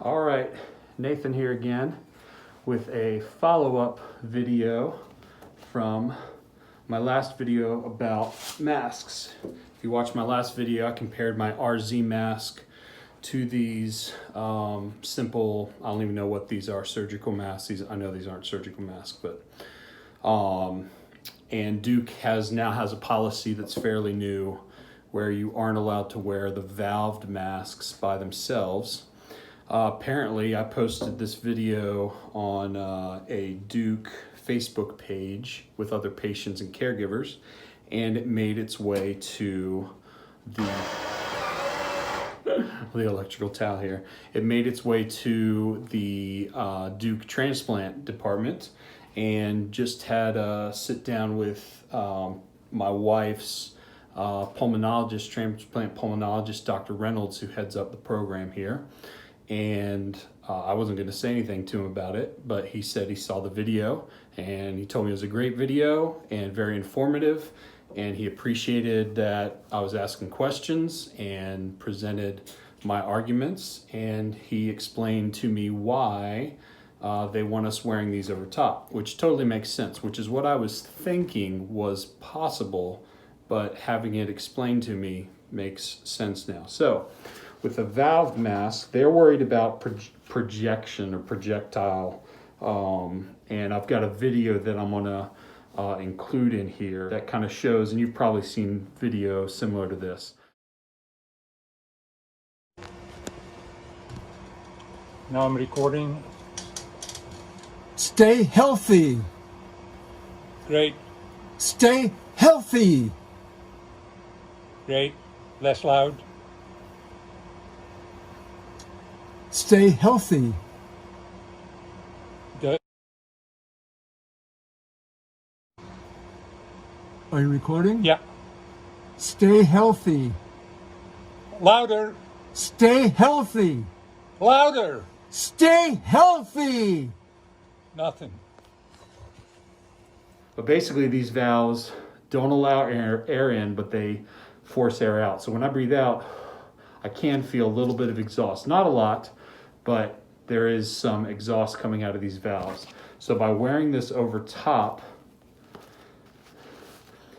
All right, Nathan here again with a follow-up video from my last video about masks. If you watched my last video, I compared my RZ mask to these simple, I don't even know what these are, surgical masks. I know these aren't surgical masks, but and Duke now has a policy that's fairly new where you aren't allowed to wear the valved masks by themselves. Apparently, I posted this video on a Duke Facebook page with other patients and caregivers, and it made its way to the electrical towel here. It made its way to the Duke transplant department, and just had a sit down with my wife's pulmonologist, transplant pulmonologist, Dr. Reynolds, who heads up the program here. And I wasn't going to say anything to him about it, but he said he saw the video and he told me it was a great video and very informative, and he appreciated that I was asking questions and presented my arguments, and he explained to me why they want us wearing these over top, which totally makes sense, which is what I was thinking was possible, but having it explained to me makes sense now. So with a valved mask, they're worried about projection or projectile, and I've got a video that I'm gonna include in here that kind of shows, and you've probably seen video similar to this. Now I'm recording. Stay healthy. Great, Stay healthy. great. Less loud. Stay healthy. Good. Are you recording? Yeah. Stay healthy. Louder. Stay healthy. Louder. Stay healthy. Nothing. But basically these valves don't allow air in, but they force air out. So when I breathe out, I can feel a little bit of exhaust. Not a lot, but there is some exhaust coming out of these valves. So by wearing this over top,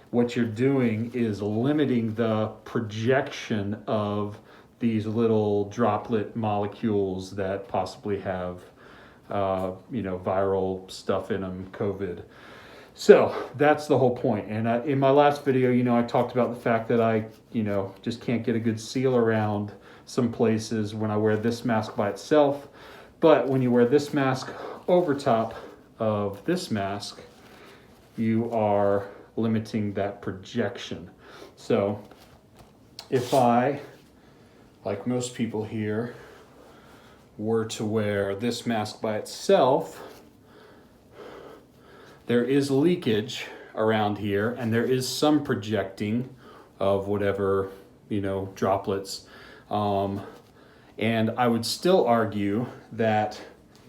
what you're doing is limiting the projection of these little droplet molecules that possibly have viral stuff in them, COVID. So that's the whole point. And in my last video, I talked about the fact that I, just can't get a good seal around some places when I wear this mask by itself. But when you wear this mask over top of this mask, you are limiting that projection. So if I, like most people here, were to wear this mask by itself, there is leakage around here, and there is some projecting of whatever, droplets. And I would still argue that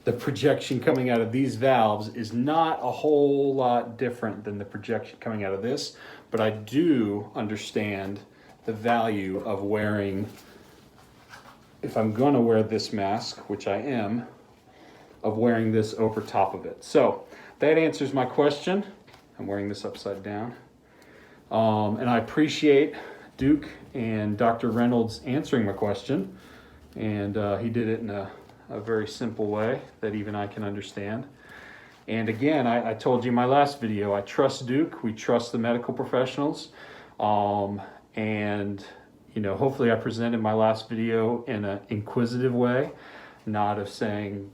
the projection coming out of these valves is not a whole lot different than the projection coming out of this, but I do understand the value of wearing, if I'm gonna wear this mask, which I am, of wearing this over top of it. So that answers my question. I'm wearing this upside down. And I appreciate Duke and Dr. Reynolds answering my question. And he did it in a very simple way that even I can understand. And again, I told you in my last video, I trust Duke. We trust the medical professionals. And hopefully I presented my last video in an inquisitive way, not of saying,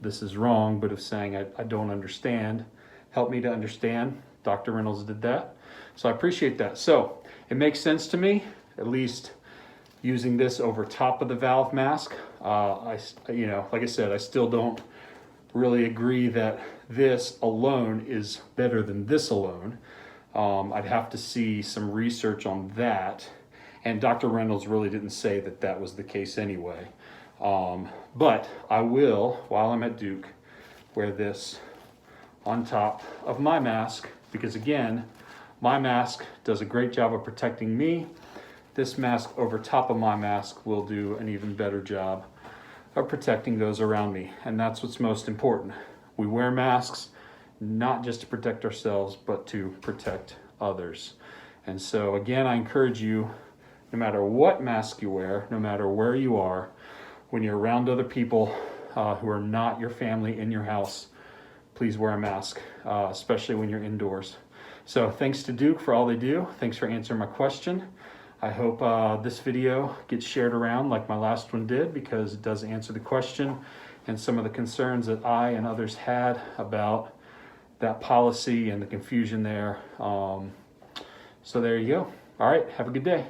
this is wrong, but of saying I don't understand. Help me to understand. Dr. Reynolds did that. So I appreciate that. So it makes sense to me, at least using this over top of the valve mask. Like I said, I still don't really agree that this alone is better than this alone. I'd have to see some research on that. And Dr. Reynolds really didn't say that that was the case anyway. But I will, while I'm at Duke, wear this on top of my mask, because again, my mask does a great job of protecting me. This mask over top of my mask will do an even better job of protecting those around me. And that's what's most important. We wear masks not just to protect ourselves, but to protect others. And so again, I encourage you, no matter what mask you wear, no matter where you are, when you're around other people who are not your family in your house, please wear a mask, especially when you're indoors. So thanks to Duke for all they do. Thanks for answering my question. I hope this video gets shared around like my last one did, because it does answer the question and some of the concerns that I and others had about that policy and the confusion there. So there you go. All right, have a good day.